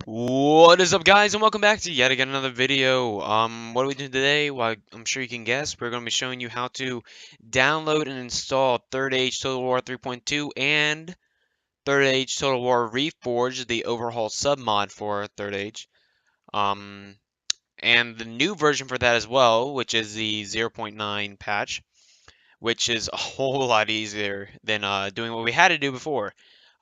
What is up, guys, and welcome back to yet again another video. What are we doing today? Well, I'm sure you can guess. We're going to be showing you how to download and install Third Age Total War 3.2 and Third Age Total War Reforged, the overhaul submod for Third Age. And the new version for that as well, which is the 0.9 patch, which is a whole lot easier than doing what we had to do before.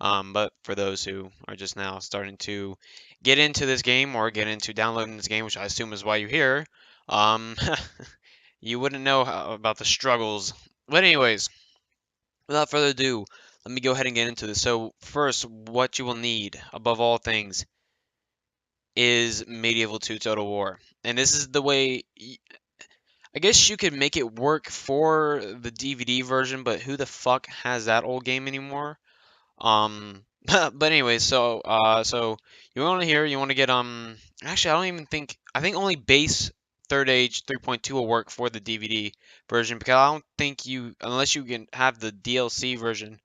But for those who are just now starting to get into this game or get into downloading this game, which I assume is why you're here, um, you wouldn't know about the struggles. But anyways, without further ado, let me go ahead and get into this. So first, what you will need, above all things, is Medieval 2 Total War. And this is the way... I guess you could make it work for the DVD version, but who the fuck has that old game anymore? But anyway, so you want to hear, you want to get actually I don't even think I think only base Third Age 3.2 will work for the DVD version, because I don't think you, unless you can have the DLC version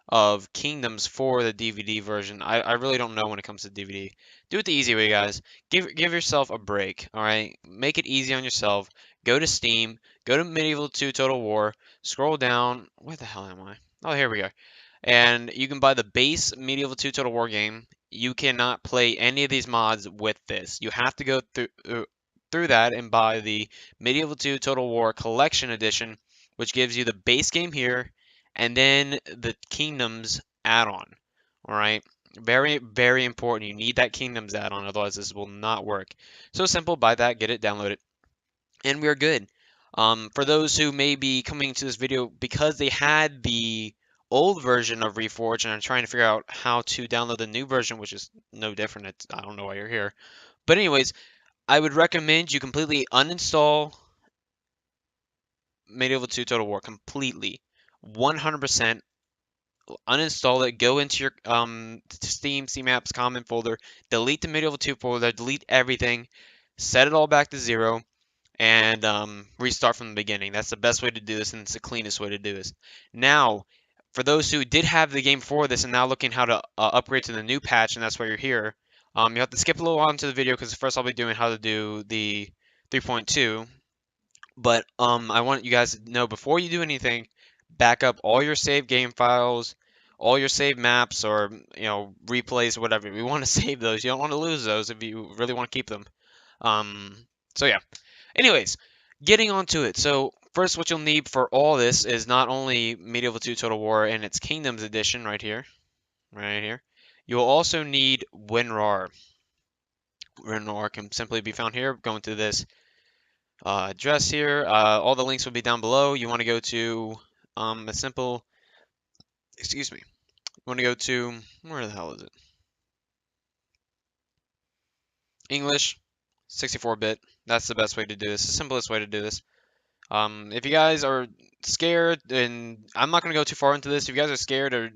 of Kingdoms for the DVD version. I really don't know when it comes to DVD. Do it the easy way, guys. Give yourself a break, all right? Make it easy on yourself. Go to Steam, go to Medieval 2 Total War, scroll down. Where the hell am I? Oh, here we go. And you can buy the base Medieval 2 Total War game. You cannot play any of these mods with this. You have to go through that and buy the Medieval 2 Total War Collection Edition, which gives you the base game here and then the Kingdoms add-on. All right, very, very important. You need that Kingdoms add-on, otherwise this will not work. So simple, buy that, get it, download it, and we are good. For those who may be coming to this video because they had the old version of Reforged and are trying to figure out how to download the new version, which is no different. I don't know why you're here. But anyways, I would recommend you completely uninstall Medieval 2 Total War completely. 100% uninstall it, go into your Steam, CMapps, common folder, delete the Medieval 2 folder, delete everything, set it all back to 0, and restart from the beginning. That's the best way to do this, and it's the cleanest way to do this. Now, for those who did have the game before this and now looking how to upgrade to the new patch, and that's why you're here, you have to skip a little on to the video, because first I'll be doing how to do the 3.2. But I want you guys to know, before you do anything, back up all your saved game files, all your saved maps, or replays or whatever. We want to save those. You don't want to lose those if you really want to keep them. So yeah. Anyways, getting on to it. So first, what you'll need for all this is not only Medieval 2 Total War and its Kingdoms edition right here. You'll also need WinRAR. WinRAR can simply be found here. Going to this address here. All the links will be down below. You want to go to a simple, excuse me. You want to go to, where the hell is it? English, 64-bit. That's the best way to do this. The simplest way to do this. If you guys are scared, and I'm not going to go too far into this. If you guys are scared or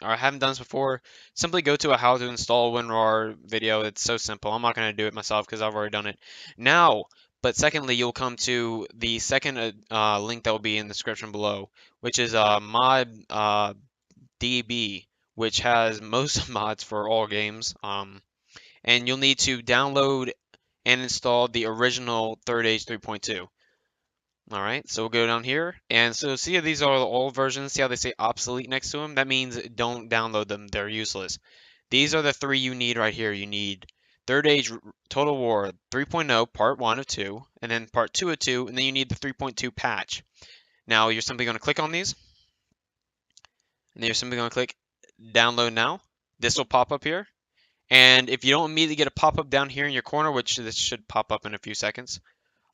or haven't done this before, simply go to a how to install WinRAR video. It's so simple. I'm not going to do it myself because I've already done it. Now, but secondly, you'll come to the second link that will be in the description below, which is mod DB, which has most mods for all games. And you'll need to download and install the original Third Age 3.2. Alright, so we'll go down here, and so see how these are the old versions. See how they say obsolete next to them? That means don't download them, they're useless. These are the three you need right here. You need Third Age Total War 3.0, Part 1 of 2, and then Part 2 of 2, and then you need the 3.2 patch. Now, you're simply going to click on these, and then you're simply going to click Download Now. This will pop up here, and if you don't immediately get a pop-up down here in your corner, which this should pop up in a few seconds,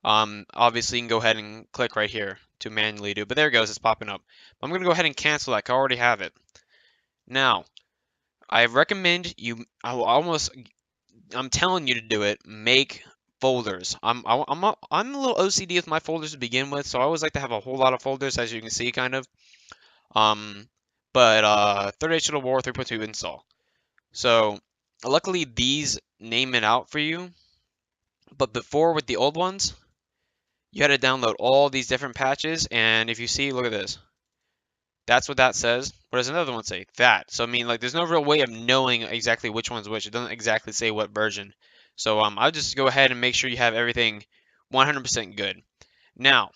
obviously you can go ahead and click right here to manually do it. But there it goes, it's popping up. I'm going to go ahead and cancel that, 'cause I already have it. Now, I recommend you, I'm telling you to do it, make folders. I'm a little OCD with my folders to begin with, so I always like to have a whole lot of folders, as you can see, kind of. Third Age Total War 3.2 install. So, luckily these name it out for you. But before, with the old ones, you had to download all these different patches, and if you see, look at this. That's what that says. What does another one say? That. So I mean, like, there's no real way of knowing exactly which one's which. It doesn't exactly say what version. So I'll just go ahead and make sure you have everything 100% good. Now,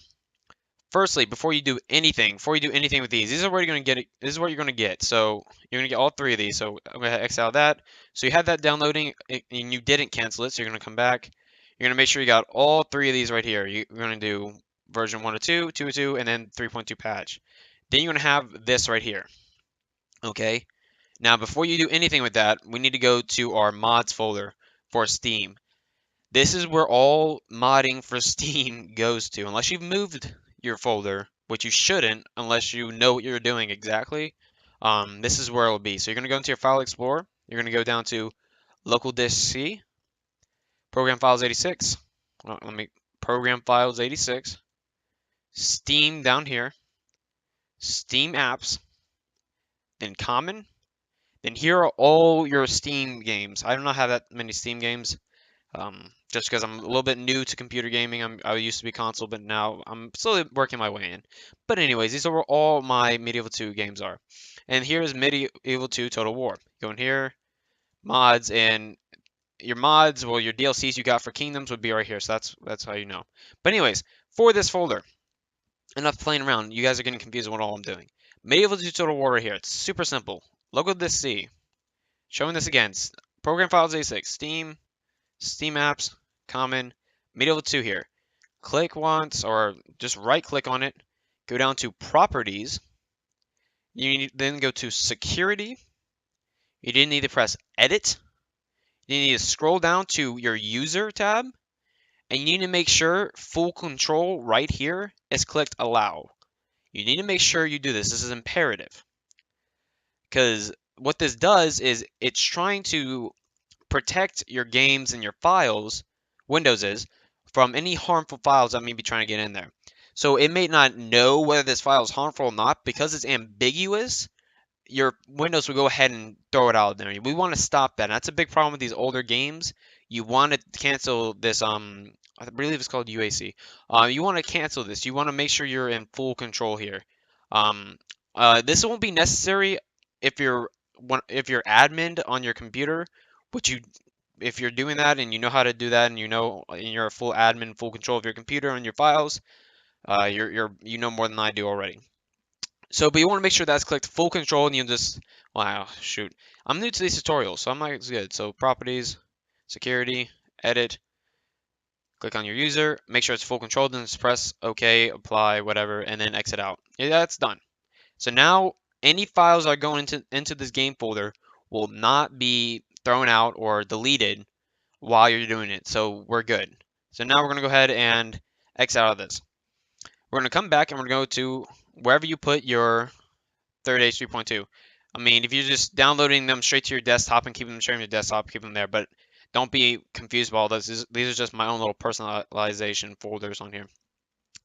firstly, before you do anything with these are where you're gonna get it. This is what you're gonna get. So you're gonna get all three of these. So I'm gonna X out that. So you had that downloading and you didn't cancel it. So you're gonna come back. You're gonna make sure you got all three of these right here. You're gonna do version 1.02, 2.2, and then 3.2 patch. Then you're gonna have this right here. Okay. Now before you do anything with that, we need to go to our mods folder for Steam. This is where all modding for Steam goes to, unless you've moved your folder, which you shouldn't unless you know what you're doing exactly. This is where it will be. So you're going to go into your File Explorer. You're going to go down to Local Disk C, Program Files 86. Program Files 86. Steam down here. Steam Apps. Then Common. Then here are all your Steam games. I do not have that many Steam games. Just because I'm a little bit new to computer gaming. I used to be console, but now I'm slowly working my way in. But anyways, these are where all my Medieval 2 games are. And here's Medieval 2 Total War. Go in here, mods, and your mods, well, your DLCs you got for Kingdoms would be right here. So that's how you know. But anyways, for this folder, enough playing around. You guys are getting confused with all I'm doing. Medieval 2 Total War right here. It's super simple. Local Disk C. Showing this again. Program Files A6. Steam Apps, Common, Medieval 2 here. Click once, or just right click on it. Go down to Properties. You then go to Security. You didn't need to press Edit. You need to scroll down to your User tab. And you need to make sure Full Control right here is clicked Allow. You need to make sure you do this. This is imperative. Because what this does is it's trying to protect your games and your files, Windows is, from any harmful files that may be trying to get in there. So it may not know whether this file is harmful or not. Because it's ambiguous, your Windows will go ahead and throw it out there. We want to stop that. And that's a big problem with these older games. You want to cancel this, I believe it's called UAC. You want to cancel this. You want to make sure you're in full control here. This won't be necessary if you're admin on your computer, which if you're doing that and you know how to do that and you're a full admin, full control of your computer and your files, you know more than I do already. So, but you want to make sure that's clicked full control, and you just, wow, shoot. I'm new to these tutorials, so I'm not as good. So Properties, Security, Edit, click on your user, make sure it's full control, then just press OK, apply, whatever, and then exit out. Yeah, that's done. So now any files that are going into this game folder will not be thrown out or deleted while you're doing it. So we're good. So now we're going to go ahead and X out of this. We're going to come back and we're going to go to wherever you put your Third Age 3.2. I mean, if you're just downloading them straight to your desktop and keeping them straight on your desktop, keep them there. But don't be confused by all this. These are just my own little personalization folders on here.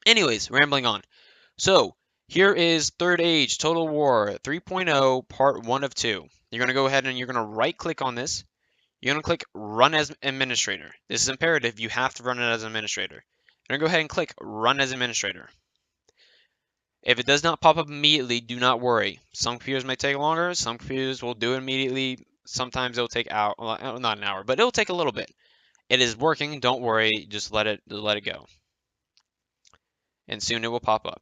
Anyways, rambling on. So here is Third Age Total War 3.0 Part 1 of 2. You're going to go ahead and you're going to right click on this. You're going to click Run as Administrator. This is imperative. You have to run it as an administrator. You're going to go ahead and click Run as Administrator. If it does not pop up immediately, do not worry. Some computers may take longer. Some computers will do it immediately. Sometimes it'll take not an hour, but it'll take a little bit. It is working. Don't worry. Just let it go. And soon it will pop up.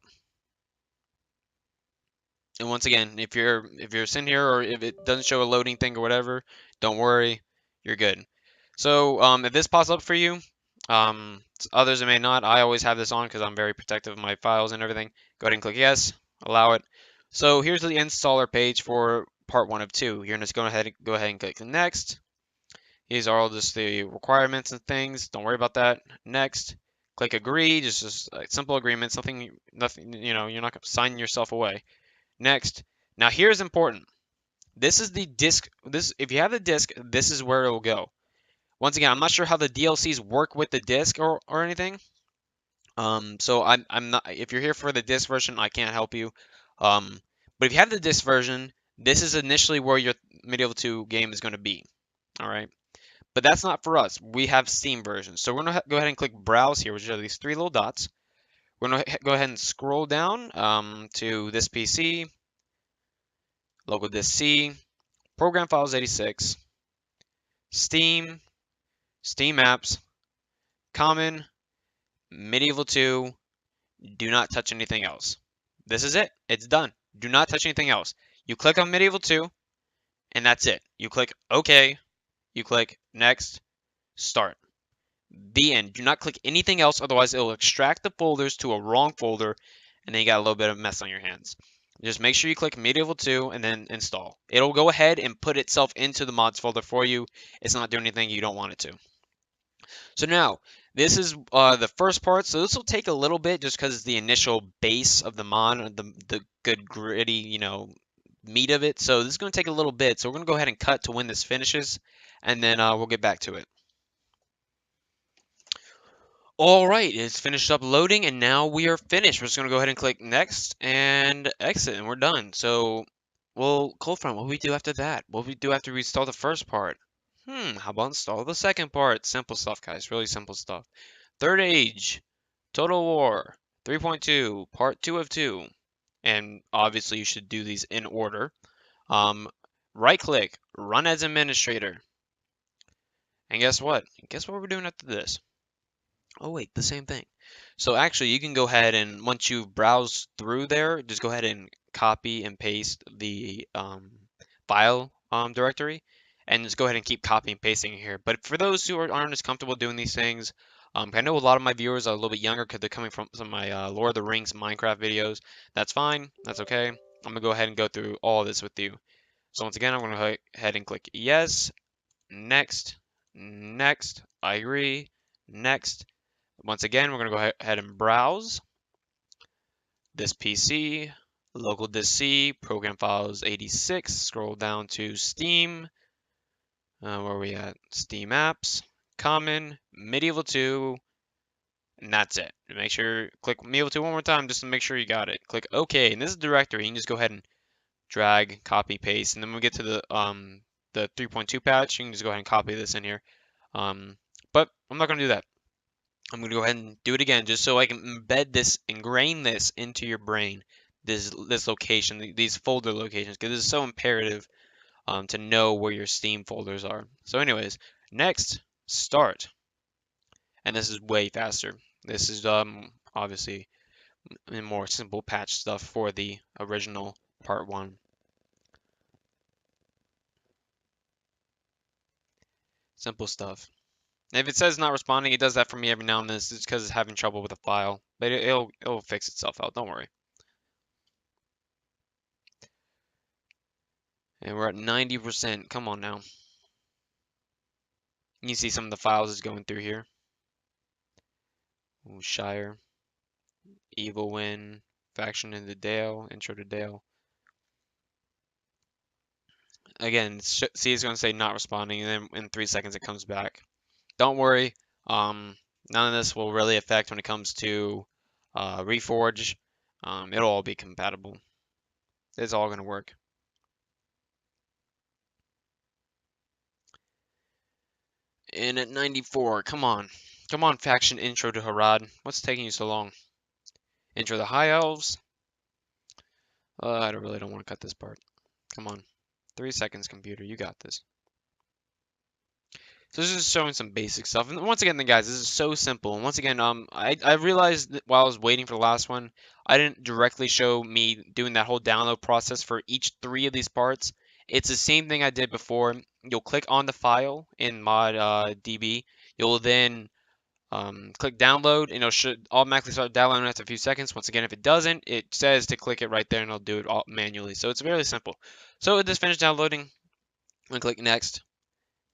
And once again, if you're sitting here or if it doesn't show a loading thing or whatever, don't worry. You're good. So if this pops up for you, others it may not. I always have this on because I'm very protective of my files and everything. Go ahead and click yes, allow it. So here's the installer page for part 1 of 2. You're just going to go ahead and click next. These are all just the requirements and things. Don't worry about that. Next, click agree. Just a simple agreement. Nothing. You're not going to sign yourself away. Next. Now here's important. This is the disk. If you have the disk, this is where it will go. Once again, I'm not sure how the DLCs work with the disk or anything. So I'm not. If you're here for the disk version, I can't help you. But if you have the disk version, this is initially where your Medieval 2 game is going to be. All right. But that's not for us. We have Steam versions. So we're going to go ahead and click Browse here, which are these 3 little dots. We're going to go ahead and scroll down to this PC. local disk C, program files 86, Steam, Steam apps, common, medieval 2, do not touch anything else. This is it. It's done. Do not touch anything else. You click on medieval 2, and that's it. You click OK, you click next, start. The end. Do not click anything else, otherwise it will extract the folders to a wrong folder, and then you got a little bit of mess on your hands. Just make sure you click medieval 2 and then install. It'll go ahead and put itself into the mods folder for you. It's not doing anything you don't want it to. So now, this is the first part. So this will take a little bit just because it's the initial base of the mod, the good gritty, meat of it. So this is going to take a little bit. So we're going to go ahead and cut to when this finishes, and then we'll get back to it. All right, it's finished uploading, and now we are finished. We're just going to go ahead and click next and exit, and we're done. So, well, Coldfront, what do we do after that? What do we do after we install the first part? How about install the second part? Simple stuff, guys, really simple stuff. Third Age, Total War, 3.2, Part 2 of 2. And obviously, you should do these in order. Right-click, Run as Administrator. And guess what? Guess what we're doing after this? Oh wait, the same thing. So actually you can go ahead and once you've browsed through there, just go ahead and copy and paste the file directory and just go ahead and keep copying and pasting it here. But for those who aren't as comfortable doing these things, I know a lot of my viewers are a little bit younger because they're coming from some of my Lord of the Rings Minecraft videos. That's fine. That's okay. I'm going to go ahead and go through all of this with you. So once again, I'm going to go ahead and click yes, next, next, I agree, next. Once again, we're going to go ahead and browse this PC, local disk C, program files 86, scroll down to Steam, where are we at? Steam apps, common, medieval 2, and that's it. Make sure, click medieval 2 one more time just to make sure you got it. Click OK, and this is the directory. You can just go ahead and drag, copy, paste, and then when we get to the 3.2 patch, you can just go ahead and copy this in here. But I'm not going to do that. I'm going to go ahead and do it again just so I can embed this, ingrain this into your brain, this location, these folder locations, because it's so imperative to know where your Steam folders are. So anyways, next, start. And this is way faster. This is obviously more simple patch stuff for the original part 1. Simple stuff. If it says not responding, it does that for me every now and then. It's just because it's having trouble with a file. But it'll fix itself out. Don't worry. And we're at 90%. Come on now. You can see some of the files is going through here. Ooh, Shire. Evil Win. Faction in the Dale. Intro to Dale. Again, see it's going to say not responding. And then in 3 seconds it comes back. Don't worry. None of this will really affect when it comes to Reforged. It'll all be compatible. It's all going to work. And at 94, come on. Come on, faction intro to Harad. What's taking you so long? Intro the High Elves. I really don't want to cut this part. Come on. 3 seconds, computer. You got this. So this is showing some basic stuff. And once again, guys, this is so simple. And once again, I realized that while I was waiting for the last one, I didn't directly show me doing that whole download process for each 3 of these parts. It's the same thing I did before. You'll click on the file in mod DB. You'll then click download, and it should automatically start downloading after a few seconds. Once again, if it doesn't, it says to click it right there, and it'll do it all manually. So it's very simple. So it just finished downloading. I'm going to click next.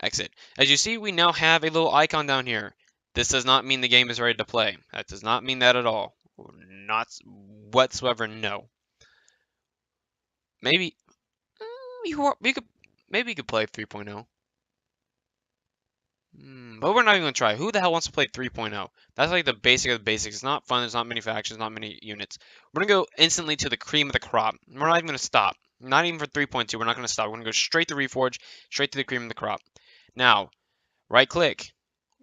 Exit. As you see, we now have a little icon down here. This does not mean the game is ready to play. That does not mean that at all. Not whatsoever, no. Maybe we could play 3.0. But we're not even going to try. Who the hell wants to play 3.0? That's like the basic of the basics. It's not fun. There's not many factions, not many units. We're going to go instantly to the cream of the crop. We're not even going to stop. Not even for 3.2. We're not going to stop. We're going to go straight to Reforge, straight to the cream of the crop. Now, right-click.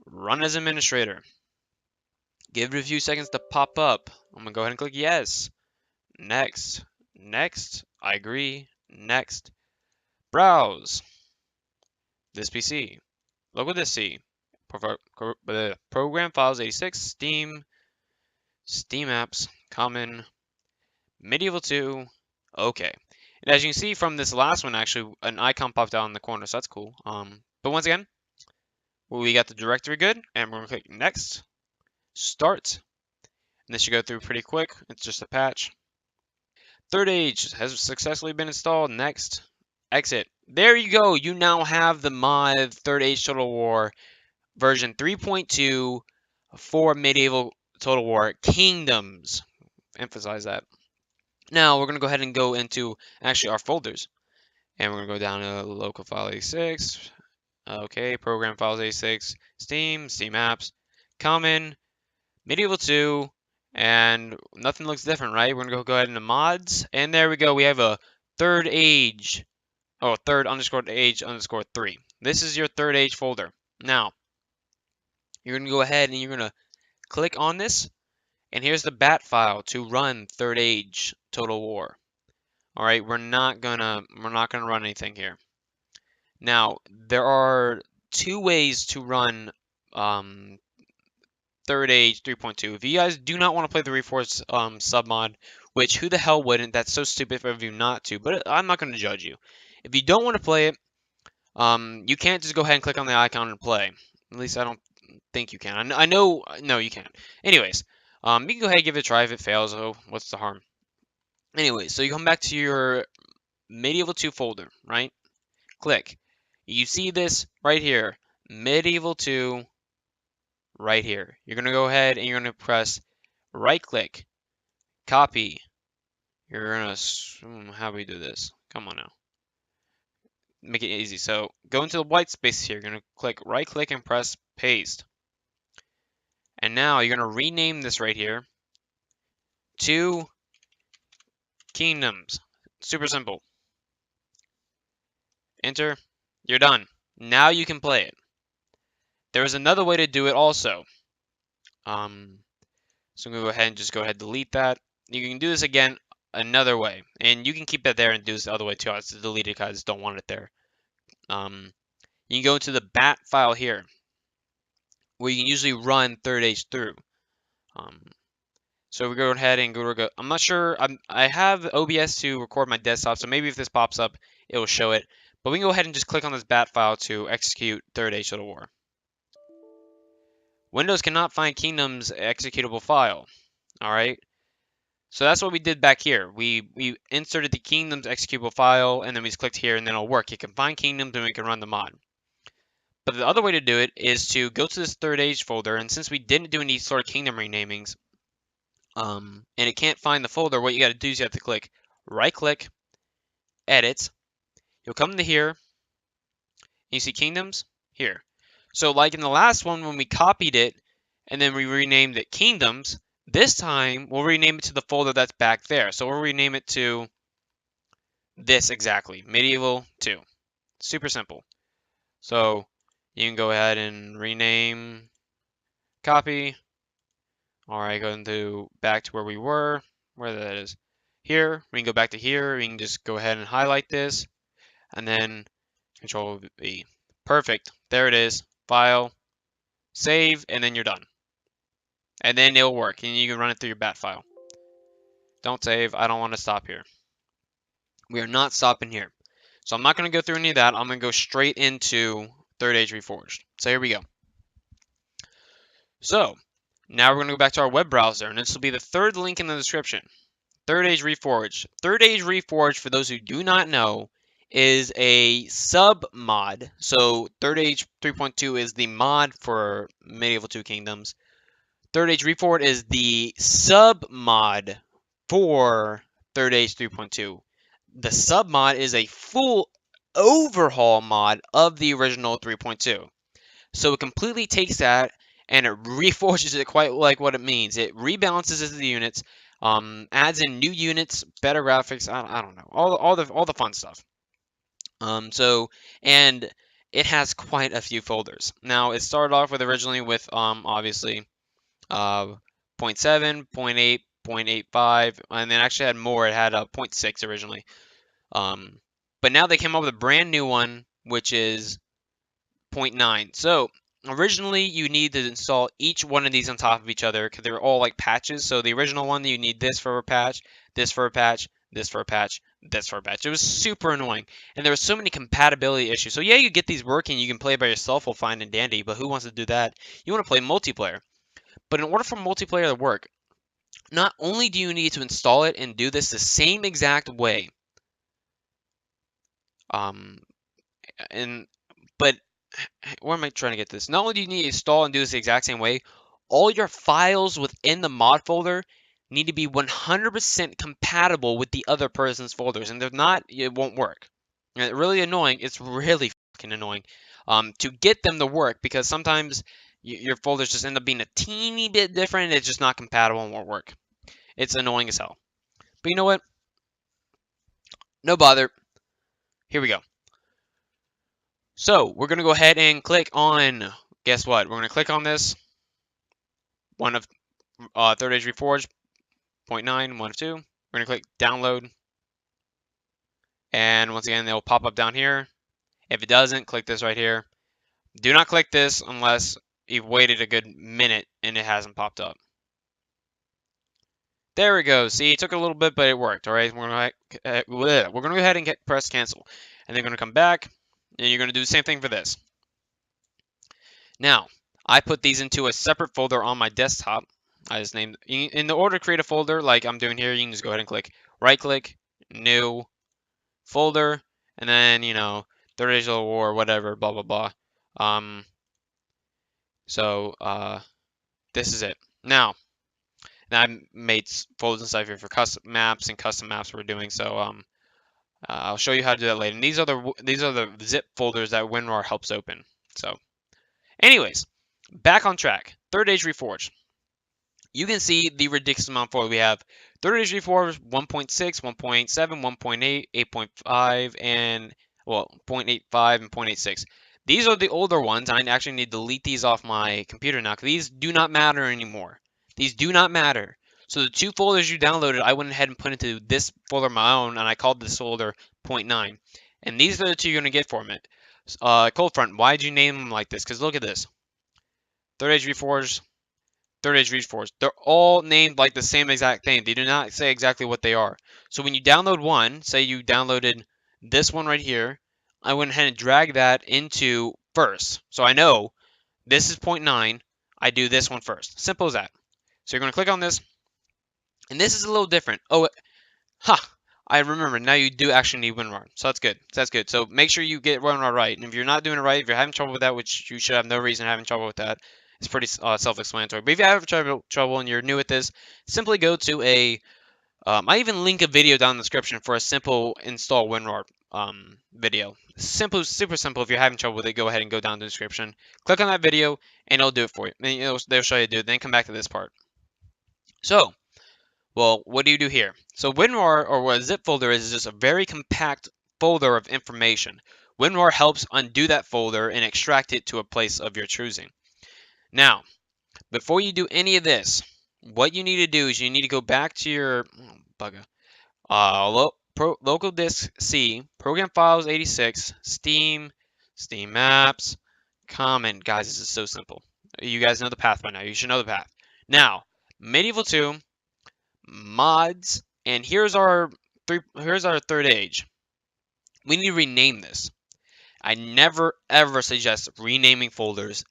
Run as administrator. Give it a few seconds to pop up. I'm going to go ahead and click yes. Next. Next. I agree. Next. Browse. This PC. Local this C. Program files 86. Steam apps. Common. Medieval 2. Okay. And as you can see from this last one, actually, an icon popped out in the corner, so that's cool. But once again, we got the directory good, and we're going to click Next. Start. And this should go through pretty quick. It's just a patch. Third Age has successfully been installed. Next. Exit. There you go. You now have the mod Third Age Total War version 3.2 for Medieval Total War Kingdoms. Emphasize that. Now we're going to go ahead and go into actually our folders. And we're going to go down to local file 86. Okay, program files 86. Steam apps, common, Medieval 2, and nothing looks different, right? We're going to go ahead into mods. And there we go. We have a Third Age. Oh, third underscore age underscore 3. This is your Third Age folder. Now, you're going to go ahead and you're going to click on this. And here's the bat file to run Third Age Total War. All right, we're not gonna run anything here. Now, there are two ways to run Third Age 3.2. If you guys do not want to play the Reforged SubMod, which who the hell wouldn't? That's so stupid of you not to, but I'm not going to judge you. If you don't want to play it, you can't just go ahead and click on the icon and play. At least I don't think you can. I know, no, you can't. Anyways, you can go ahead and give it a try. If it fails, oh, what's the harm? Anyway, so you come back to your Medieval 2 folder, right? Click. You see this right here, Medieval 2, right here. You're going to go ahead and you're going to press right-click, copy. You're going to, how do we do this? Come on now. Make it easy. So go into the white space here. You're going to click right-click and press paste. And now you're going to rename this right here to Kingdoms. Super simple. Enter. You're done. Now you can play it. There is another way to do it also. So I'm going to go ahead and just go ahead and delete that. You can do this again another way. And you can keep that there and do this the other way too. I just delete it because I just don't want it there. You can go into the bat file here, where you can usually run Third Age through. So we go ahead and go. I'm not sure. I have OBS to record my desktop, so maybe if this pops up, it will show it. But we can go ahead and just click on this bat file to execute Third Age Total War. Windows cannot find Kingdoms executable file. All right. So that's what we did back here. We inserted the Kingdoms executable file, and then we just clicked here, and then it'll work. It can find Kingdoms, and we can run the mod. But the other way to do it is to go to this Third Age folder, and since we didn't do any sort of kingdom renamings, and it can't find the folder, what you got to do is you have to click right-click, edit. You'll come to here, and you see Kingdoms here. So like in the last one, when we copied it, and then we renamed it Kingdoms, this time we'll rename it to the folder that's back there. So we'll rename it to this exactly, Medieval 2. Super simple. So you can go ahead and rename, copy. All right, go into back to where we were, where that is. Here, we can go back to here. We can just go ahead and highlight this, and then Control V. Perfect. There it is. File, save, and then you're done. And then it'll work, and you can run it through your bat file. Don't save. I don't want to stop here. We are not stopping here. So I'm not going to go through any of that. I'm going to go straight into Third Age Reforged. So here we go. So now we're going to go back to our web browser, and this will be the third link in the description. Third Age Reforged. Third Age Reforged, for those who do not know, is a sub-mod. So Third Age 3.2 is the mod for Medieval 2 Kingdoms. Third Age Reforged is the sub-mod for Third Age 3.2. The sub-mod is a full overhaul mod of the original 3.2. So it completely takes that and it reforges it quite like what it means. It rebalances the units, adds in new units, better graphics. I don't know, all the fun stuff. And it has quite a few folders. Now it started off with originally with obviously 0.7, 0.8, 0.85, and then actually had more. It had 0.6 originally. But now they came up with a brand new one, which is 0.9. So originally you need to install each one of these on top of each other because they're all like patches. So the original one, you need this for a patch, this for a patch, this for a patch, this for a patch. It was super annoying, and there were so many compatibility issues. So yeah, you get these working, you can play by yourself, all fine and dandy, but who wants to do that? You want to play multiplayer. But in order for multiplayer to work, not only do you need to install it and do this the same exact way, um, and but where am I trying to get this? Not only do you need to install and do this the exact same way, all your files within the mod folder need to be 100% compatible with the other person's folders, and if not, it won't work. And it's really annoying. It's really fucking annoying to get them to work because sometimes your folders just end up being a teeny bit different and it's just not compatible and won't work. It's annoying as hell. But you know what? No bother. Here we go. So we're going to go ahead and click on, guess what? We're going to click on this, one of Third Age Reforged 0.9, one of two. We're going to click download. And once again, it'll pop up down here. If it doesn't, click this right here. Do not click this unless you've waited a good minute and it hasn't popped up. There we go. See, it took a little bit, but it worked. All right, we're going to go ahead and press cancel. And then we're going to come back, and you're going to do the same thing for this. Now, I put these into a separate folder on my desktop. I just named, in the order to create a folder, like I'm doing here, you can just go ahead and click right-click, new, folder, and then, you know, Third Age War, whatever, blah, blah, blah. This is it. Now I made folders and stuff here for custom maps we're doing. So I'll show you how to do that later. And these are the zip folders that WinRAR helps open. So, anyways, back on track. Third Age Reforged. You can see the ridiculous amount of folders we have. Third Age Reforged 1.6, 1.7, 1.8, 8.5, and well, 0.85 and 0.86. These are the older ones. I actually need to delete these off my computer now because these do not matter anymore. These do not matter. So the two folders you downloaded, I went ahead and put into this folder of my own, and I called this folder 0.9. And these are the two you're going to get from it. Cold Front, why did you name them like this? Because look at this. Third Age Reforged, Third Age Reforged. They're all named like the same exact thing. They do not say exactly what they are. So when you download one, say you downloaded this one right here, I went ahead and dragged that into first. So I know this is 0.9. I do this one first. Simple as that. So you're going to click on this. And this is a little different. Oh, I remember. Now you do actually need WinRAR. So that's good. That's good. So make sure you get WinRAR right. And if you're not doing it right, if you're having trouble with that, which you should have no reason having trouble with that, it's pretty self-explanatory. But if you have trouble and you're new at this, simply go to a... I even link a video down in the description for a simple install WinRAR video. Simple, super simple. If you're having trouble with it, go ahead and go down in the description. Click on that video, and it'll do it for you. And they'll show you how to do it. Then come back to this part. So, well, what do you do here? So WinRAR, or what a zip folder is just a very compact folder of information. WinRAR helps undo that folder and extract it to a place of your choosing. Now, before you do any of this, what you need to do is you need to go back to your local disk C, program files 86, Steam, Steam Apps, Common. Guys, this is so simple. You guys know the path by now. You should know the path. Now, Medieval 2, mods, and here's our Third Age. We need to rename this. I never ever suggest renaming folders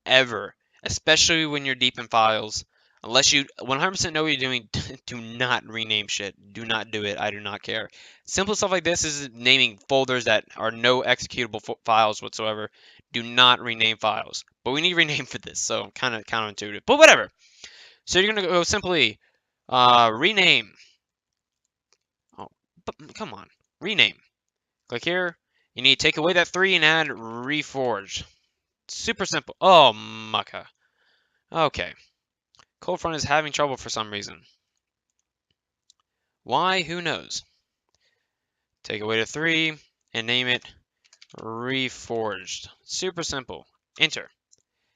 ever, especially when you're deep in files. Unless you 100% know what you're doing, do not rename shit. Do not do it. I do not care. Simple stuff like this is naming folders that are no executable files whatsoever. Do not rename files. But we need to rename for this, so kind of counterintuitive. But whatever. So you're going to go simply rename. Oh, but come on. Rename. Click here. You need to take away that 3 and add Reforged. Super simple. Oh, mucka. Okay. Cold Front is having trouble for some reason. Why? Who knows? Take away the 3 and name it Reforged. Super simple. Enter.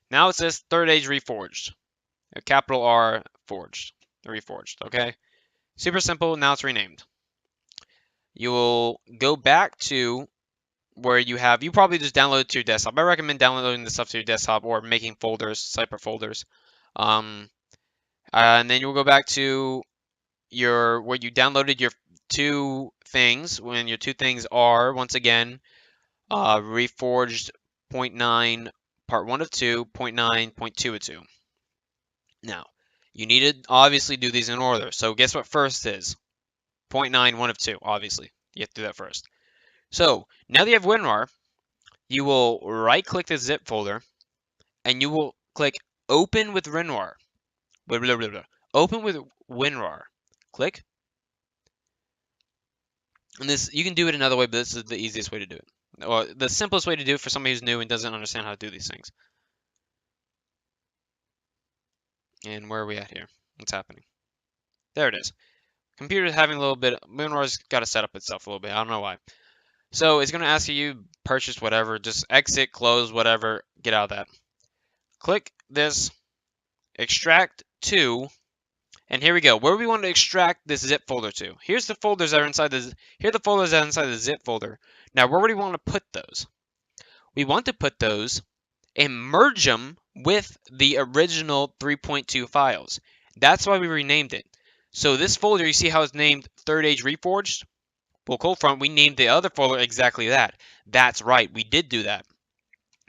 Now it says Third Age Reforged. A capital R Forged. Reforged. Okay? Super simple. Now it's renamed. you will go back to where you probably just download it to your desktop. I recommend downloading the stuff to your desktop or making folders, separate folders. And then you'll go back to where you downloaded your two things. When your two things are, once again, Reforged 0.9 part 1 of 2, 0.9, 0.2 of 2. Now, you need to obviously do these in order. So guess what first is? 0.9, 1 of 2, obviously. You have to do that first. So now that you have WinRAR, you will right-click the zip folder, and you will click Open with WinRAR. Blah, blah, blah, blah. Open with WinRAR. Click. And this, you can do it another way, but this is the easiest way to do it. Or the simplest way to do it for somebody who's new and doesn't understand how to do these things. And where are we at here? What's happening? There it is. Computer's having a little bit, WinRAR's got to set up itself a little bit. I don't know why. So it's going to ask you purchase whatever, just exit, close, whatever, get out of that. Click this, extract to, and here we go. Where we want to extract this zip folder to. Here's the folders that are inside the, here are the folders that are inside the zip folder. Now where do we want to put those? We want to put those and merge them with the original 3.2 files. That's why we renamed it. So this folder, you see how it's named Third Age Reforged? Well, cold front, we named the other folder exactly that. That's right, we did do that.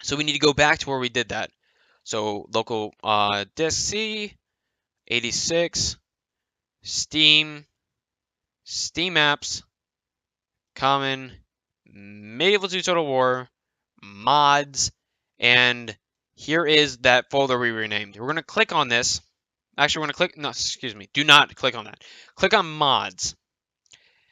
So we need to go back to where we did that. So local disk C, 86, Steam, Steam apps, common, Medieval 2 Total War, mods, and here is that folder we renamed. We're going to click on this. Actually, we're going to click, no, excuse me, do not click on that. Click on mods.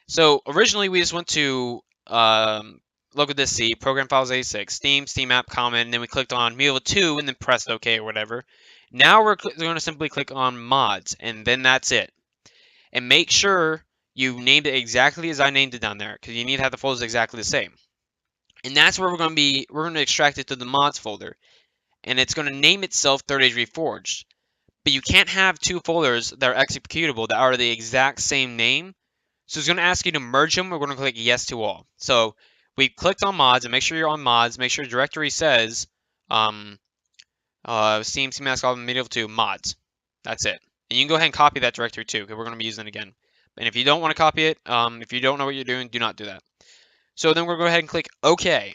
So originally we just went to local disk C, program files 86, Steam, Steam app, common, and then we clicked on Medieval 2 and then pressed OK or whatever. Now we're going to simply click on mods, and then that's it. And make sure you named it exactly as I named it down there, because you need to have the folders exactly the same. And that's where we're going to extract it to the mods folder. And it's going to name itself Third Age Reforged. But you can't have two folders that are executable that are the exact same name. So it's going to ask you to merge them. We're going to click yes to all. So we clicked on mods, and make sure you're on mods. Make sure directory says Steam, CMask, Medieval 2, mods. That's it. And you can go ahead and copy that directory too, because we're going to be using it again. And if you don't want to copy it, if you don't know what you're doing, do not do that. So then we're going to go ahead and click OK.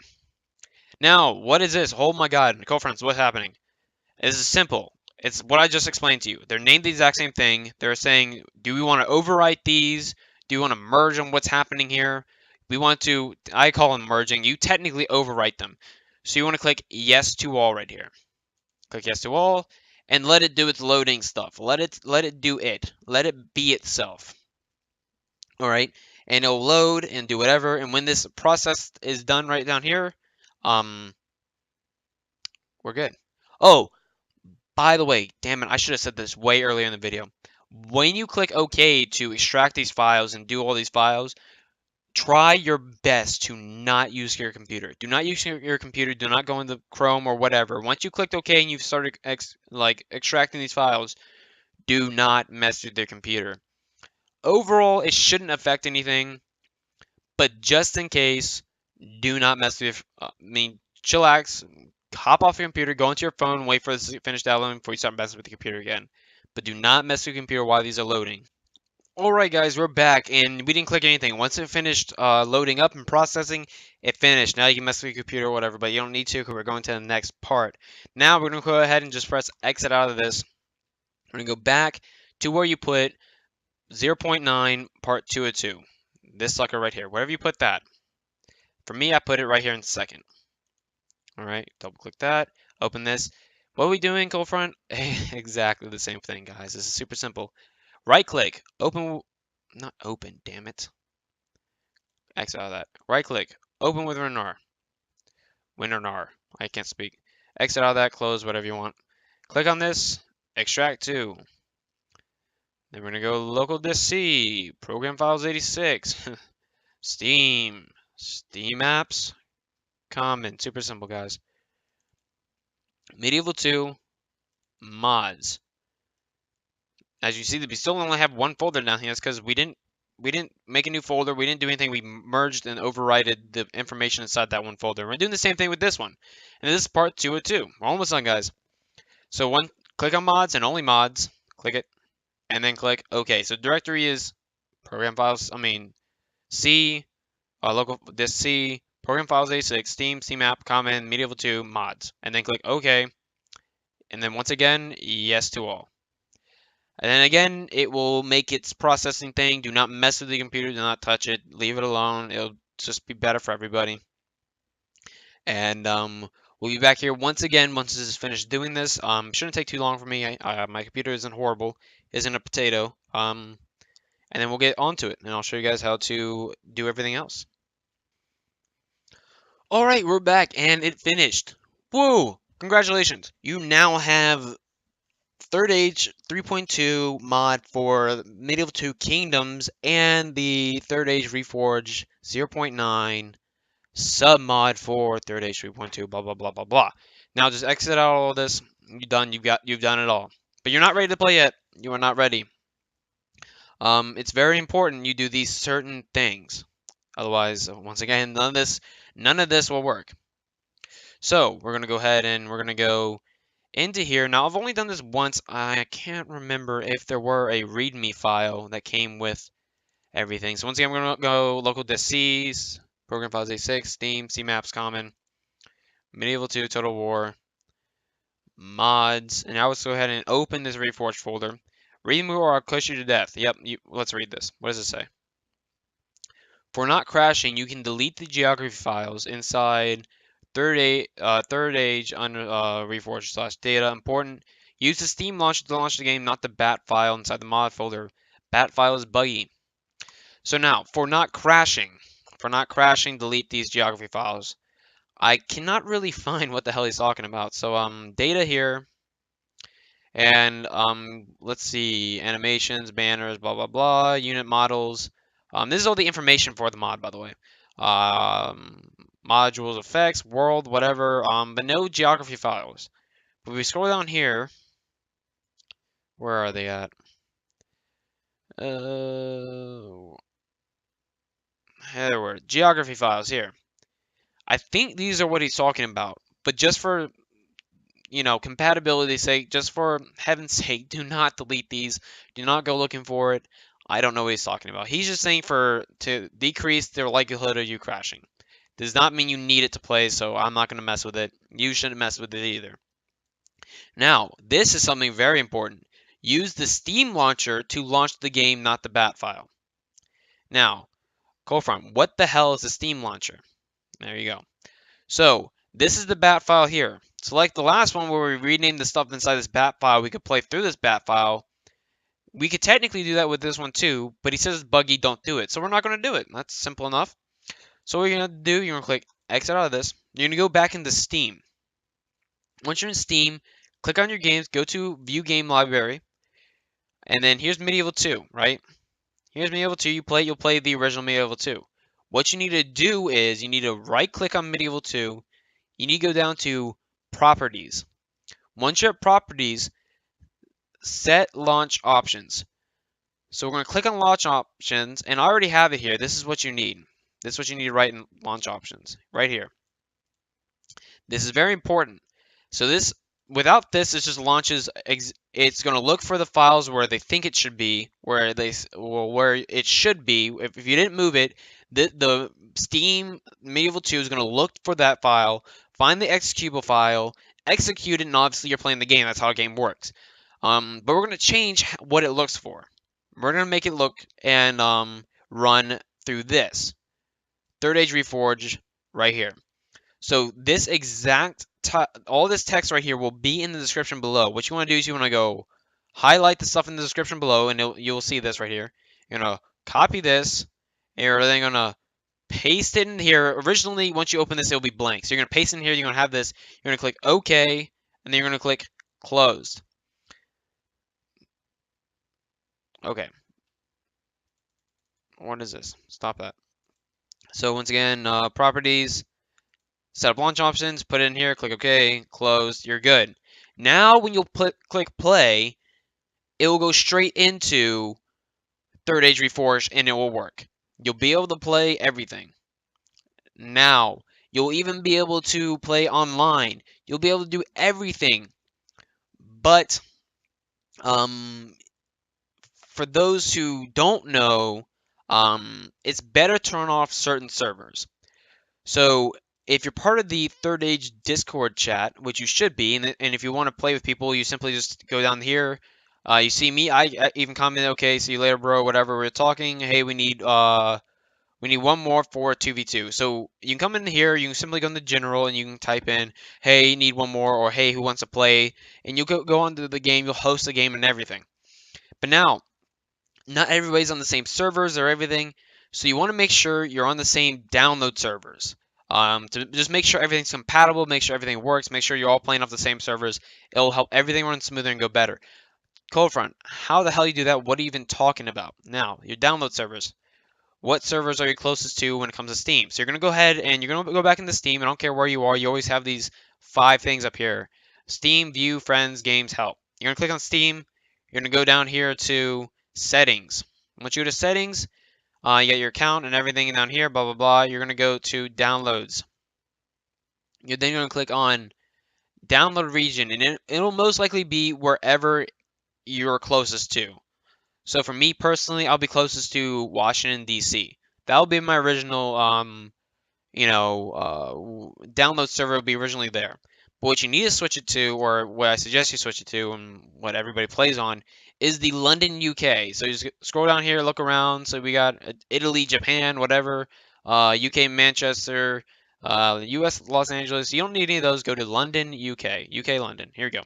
Now, what is this? Oh my God, Nicole friends, what's happening? This is simple. It's what I just explained to you. They're named the exact same thing. They're saying, do we want to overwrite these? Do you want to merge them? What's happening here? We want to, I call them merging. You technically overwrite them. So you want to click yes to all right here. Click yes to all and let it do its loading stuff. Let it do it. Let it be itself. All right. And it'll load and do whatever. And when this process is done right down here, we're good. Oh, by the way, damn it, I should have said this way earlier in the video. When you click OK to extract these files and do all these files, try your best to not use your computer. Do not use your computer. Do not go into Chrome or whatever. Once you clicked OK and you've started extracting these files, do not mess with your computer. Overall, it shouldn't affect anything, but just in case, do not mess with. Chillax. Hop off your computer, go into your phone, wait for this to finish downloading before you start messing with the computer again. But do not mess with your computer while these are loading. Alright guys, we're back, and we didn't click anything. Once it finished loading up and processing, it finished. Now you can mess with your computer or whatever, but you don't need to because we're going to the next part. Now we're going to go ahead and just press exit out of this. We're going to go back to where you put 0.9 part 2 of 2. This sucker right here. Wherever you put that. For me, I put it right here in second. Alright, double click that. Open this. What are we doing, cold front? Exactly the same thing, guys. This is super simple. Right click, open, not open, damn it. Exit out of that. Right click, open with WinRAR. WinRAR, I can't speak. Exit out of that, close, whatever you want. Click on this, extract to. Then we're gonna go local disk C, program files 86, Steam, Steam apps, common, super simple, guys. Medieval 2, mods. As you see, we still only have one folder down here. That's because we didn't didn't make a new folder. We didn't do anything. We merged and overrided the information inside that one folder. We're doing the same thing with this one. And this is part 202. We're almost done, guys. So click on mods and only mods. Click it, and then click OK. So directory is program files. C, local disk C, program files A6, Steam, CMap, Common, Medieval 2, mods, and then click OK. And then once again, yes to all. And then again, it will make its processing thing. Do not mess with the computer. Do not touch it. Leave it alone. It'll just be better for everybody. And we'll be back here once again once this is finished doing this. Shouldn't take too long for me. My computer isn't horrible. Isn't a potato. And then we'll get onto it. And I'll show you guys how to do everything else. Alright, we're back. And it finished. Woo! Congratulations. You now have Third Age 3.2 mod for Medieval 2 Kingdoms and the Third Age Reforged 0.9 SubMod for Third Age 3.2, blah blah blah blah blah. Now just exit out all of this. You're done. You've done it all. But you're not ready to play yet. You are not ready. It's very important you do these certain things. Otherwise, once again, none of this will work. So we're gonna go ahead and we're gonna go into here. Now, I've only done this once. I can't remember if there were a README file that came with everything. So once again, we're going to go local disk C's, program files A6, Steam, CMaps, Common, Medieval 2, Total War, mods. And now let's go ahead and open this Reforged folder. README or I'll push you to death. Yep, let's read this. What does it say? For not crashing, you can delete the geography files inside Third Age Reforged /data. Important. Use the Steam launcher to launch the game, not the bat file inside the mod folder. Bat file is buggy. So now, for not crashing, delete these geography files. I cannot really find what the hell he's talking about. So data here, and let's see, animations, banners, blah blah blah, unit models. This is all the information for the mod, by the way. Modules, effects, world, whatever, but no geography files. But if we scroll down here, where are they at? There were geography files here. I think these are what he's talking about, but just for, compatibility's sake, just for heaven's sake, do not delete these. Do not go looking for it. I don't know what he's talking about. He's just saying to decrease the likelihood of you crashing. Does not mean you need it to play, so I'm not going to mess with it. You shouldn't mess with it either. Now, this is something very important. Use the Steam launcher to launch the game, not the bat file. Now, Colefront, what the hell is the Steam launcher? There you go. So, this is the bat file here. So like the last one where we renamed the stuff inside this bat file, we could play through this bat file. We could technically do that with this one too, but he says it's buggy, don't do it. So we're not going to do it. That's simple enough. So what you're going to do, you're going to click exit out of this. You're going to go back into Steam. Once you're in Steam, click on your games, go to View Game Library, and then here's Medieval 2, right? Here's Medieval 2. You'll play the original Medieval 2. What you need to do is you need to right-click on Medieval 2. You need to go down to Properties. Once you're at Properties, set Launch Options. So we're going to click on Launch Options, and I already have it here. This is what you need. This is what you need to write in Launch Options, right here. This is very important. So without this, it just launches. It's going to look for the files where they think it should be, where it should be. If you didn't move it, the Steam Medieval 2 is going to look for that file, find the executable file, execute it, and obviously you're playing the game. That's how a game works. But we're going to change what it looks for. We're going to make it look and run through this Third Age Reforged right here. So this all this text right here will be in the description below. What you want to do is you want to go highlight the stuff in the description below, and you'll see this right here. You're going to copy this, and you're then going to paste it in here. Originally, once you open this, it'll be blank. So you're going to paste it in here. You're going to have this. You're going to click OK, and then you're going to click Closed. Okay. What is this? Stop that. So once again, Properties. Set up launch options, put it in here, click OK, closed, you're good. Now when you'll click play, it will go straight into Third Age Reforged and it will work. You'll be able to play everything. Now, you'll even be able to play online. You'll be able to do everything. But for those who don't know, it's better to turn off certain servers. So if you're part of the Third Age Discord chat, which you should be, and if you want to play with people, you simply just go down here. You see me. I even commented, okay, see you later, bro. Whatever. We're talking. Hey, we need one more for 2v2. So you can come in here. You can simply go into general and you can type in, hey, need one more, or hey, who wants to play? And you'll go onto the game. You'll host the game and everything. But now, not everybody's on the same servers or everything, so you want to make sure you're on the same download servers. To just make sure everything's compatible, make sure everything works, make sure you're all playing off the same servers. It'll help everything run smoother and go better. Coldfront, how the hell you do that? What are you even talking about? Now, your download servers. What servers are you closest to when it comes to Steam? So you're going to go ahead and you're going to go back into Steam. I don't care where you are. You always have these 5 things up here. Steam, View, Friends, Games, Help. You're going to click on Steam. You're going to go down here to Settings. Once you go to Settings, you get your account and everything down here, blah, blah, blah. You're going to go to Downloads. You're then going to click on Download Region, and it'll most likely be wherever you're closest to. So for me personally, I'll be closest to Washington, D.C. That'll be my original, download server will be originally there. But what you need to switch it to, or what I suggest you switch it to, and what everybody plays on, is the London, UK. So you just scroll down here, look around. So we got Italy, Japan, whatever, UK, Manchester, US, Los Angeles. You don't need any of those. Go to London, UK. UK, London. Here we go.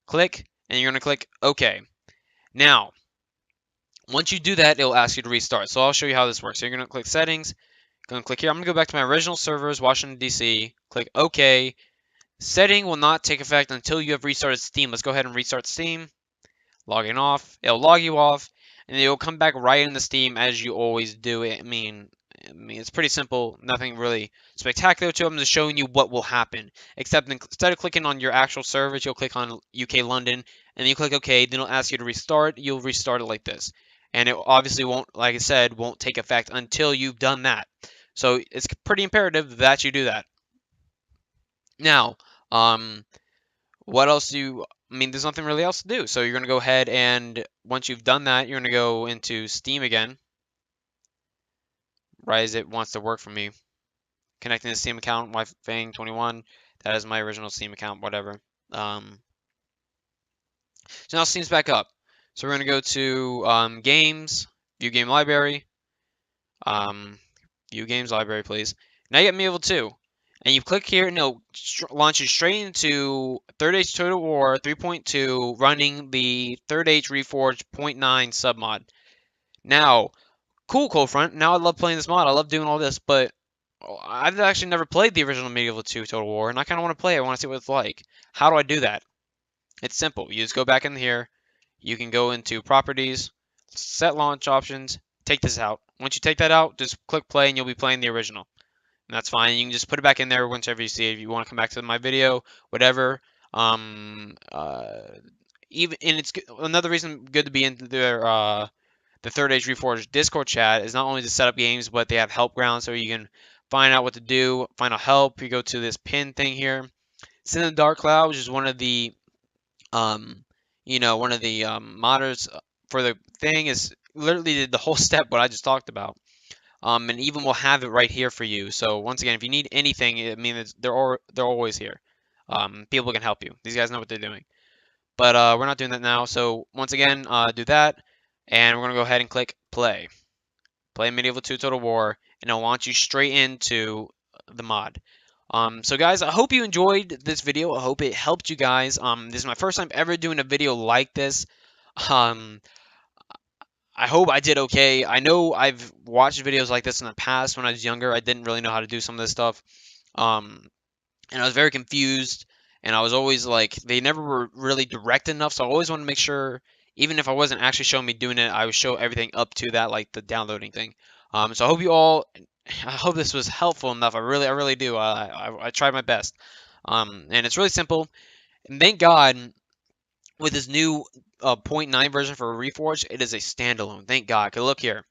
Click, and you're going to click OK. Now, once you do that, it'll ask you to restart. So I'll show you how this works. So you're going to click Settings. Going to click here. I'm going to go back to my original servers, Washington, D.C. Click OK. Setting will not take effect until you have restarted Steam. Let's go ahead and restart Steam. Logging off. It'll log you off, and it'll come back right into Steam as you always do. I mean, it's pretty simple. Nothing really spectacular to it. I'm just showing you what will happen. Except instead of clicking on your actual servers, you'll click on UK London, and then you click OK. Then it'll ask you to restart. You'll restart it like this. And it obviously won't, like I said, won't take effect until you've done that. So it's pretty imperative that you do that. Now, what else there's nothing really else to do. So you're going to go ahead and once you've done that, you're going to go into Steam again. Right as it wants to work for me. Connecting the Steam account, Fang21. That is my original Steam account, whatever. So now Steam's back up. So we're going to go to Games, View Game Library. View Games Library, please. Now you get Medieval 2. And you click here and it'll launch you straight into Third Age Total War 3.2 running the Third Age Reforged 0.9 SubMod. Now, cool, Coldfront. Now I love playing this mod. I love doing all this, but I've actually never played the original Medieval 2 Total War, and I kind of want to play it. I want to see what it's like. How do I do that? It's simple. You just go back in here. You can go into Properties, Set Launch Options, take this out. Once you take that out, just click play and you'll be playing the original. And that's fine. You can just put it back in there whenever you see it. If you want to come back to my video, whatever. And it's another reason good to be in the Third Age Reforged Discord chat is not only to set up games, but they have help grounds so you can find out what to do, find out help. You go to this pin thing here. Sin in the Dark Cloud, which is one of the modders for the thing, is literally did the whole step what I just talked about. And even will have it right here for you. So once again, if you need anything, they're always here. People can help you. These guys know what they're doing. But we're not doing that now. So once again, do that. And we're going to go ahead and click play. Play Medieval 2 Total War. And it'll launch you straight into the mod. So guys, I hope you enjoyed this video. I hope it helped you guys. This is my first time ever doing a video like this. I hope I did okay. I know I've watched videos like this in the past when I was younger. I didn't really know how to do some of this stuff. And I was very confused. And I was always like, they never were really direct enough. So I always wanted to make sure, even if I wasn't actually showing me doing it, I would show everything up to that, like the downloading thing. So I hope this was helpful enough. I really do. I tried my best. And it's really simple. And thank God, with this new 0.9 version for Reforged, it is a standalone. Thank God. 'Cause look here.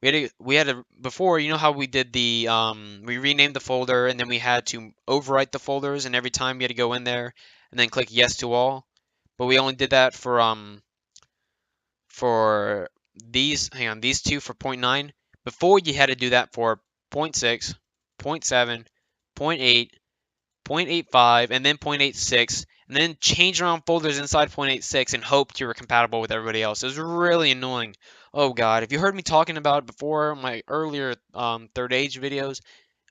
We had to before, you know how we did the we renamed the folder and then we had to overwrite the folders, and every time you had to go in there and then click yes to all. But we only did that for these, hang on, these two for 0.9. Before, you had to do that for 0.6, 0.7, 0.8, 0.85, and then 0.86, and then change around folders inside 0.86 and hope you were compatible with everybody else. It was really annoying. Oh God, if you heard me talking about it before, my earlier Third Age videos,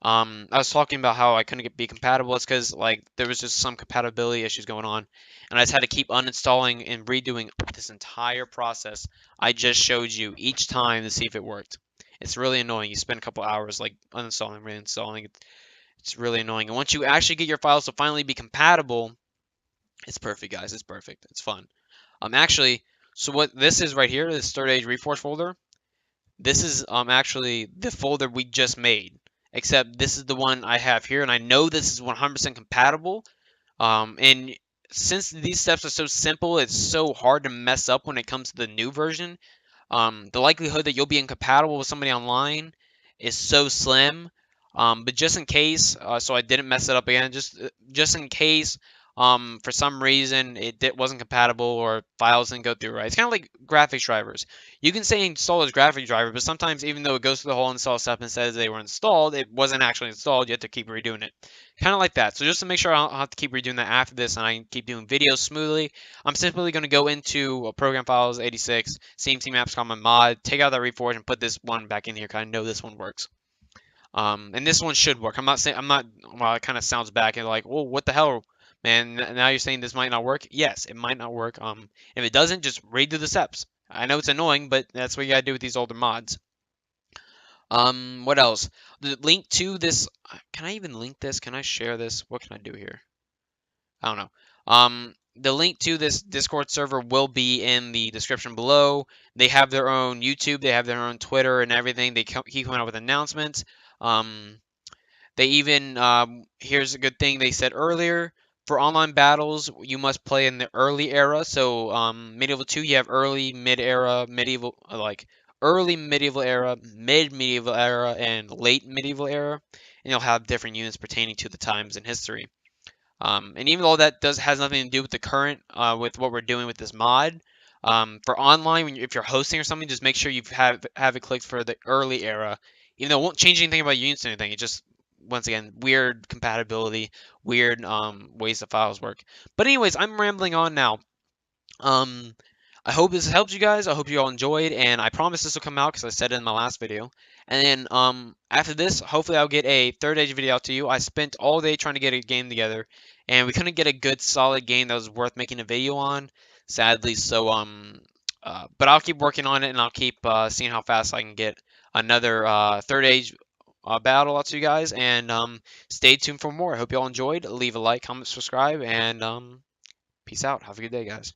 I was talking about how I couldn't be compatible. It's because like there was just some compatibility issues going on, and I just had to keep uninstalling and redoing this entire process I just showed you each time to see if it worked. It's really annoying. You spend a couple hours like uninstalling, reinstalling. It's really annoying. And once you actually get your files to finally be compatible, it's perfect, guys. It's perfect. It's fun. Actually, so what this is right here, this Third Age Reforged folder, this is actually the folder we just made, except this is the one I have here, and I know this is 100% compatible. And since these steps are so simple, it's so hard to mess up when it comes to the new version. The likelihood that you'll be incompatible with somebody online is so slim. But just in case, so I didn't mess it up again, just in case, for some reason wasn't compatible or files didn't go through right. It's kind of like graphics drivers. You can say install as graphics driver, but sometimes even though it goes through the whole install step and says they were installed, it wasn't actually installed. You have to keep redoing it. Kind of like that. So just to make sure I don't have to keep redoing that after this and I can keep doing videos smoothly, I'm simply going to go into program files 86, CMC maps, common mod, take out that Reforge and put this one back in here because I know this one works. And this one should work. I'm not saying, well, it kind of sounds back and like, well, what the hell, man? Now you're saying this might not work? Yes, it might not work. If it doesn't, just redo the steps. I know it's annoying, but that's what you gotta do with these older mods. What else? The link to this, can I even link this? Can I share this? What can I do here? I don't know. The link to this Discord server will be in the description below. They have their own YouTube, they have their own Twitter and everything. They keep coming out with announcements. They even, here's a good thing they said earlier. For online battles, you must play in the early era. So, Medieval 2, you have early, mid-era, medieval, like early medieval era, mid-medieval era, and late medieval era. And you'll have different units pertaining to the times in history. And even though that has nothing to do with the current, with what we're doing with this mod, for online, if you're hosting or something, just make sure you have it clicked for the early era. Even though it won't change anything about units or anything, it just, once again, weird compatibility, weird ways the files work. But anyways, I'm rambling on now. I hope this helped you guys. I hope you all enjoyed, and I promise this will come out because I said it in my last video. And then after this, hopefully I'll get a Third Age video out to you. I spent all day trying to get a game together, and we couldn't get a good solid game that was worth making a video on, sadly. So but I'll keep working on it, and I'll keep seeing how fast I can get another Third Age battle out to you guys. And stay tuned for more. I hope you all enjoyed. Leave a like, comment, subscribe, and peace out. Have a good day, guys.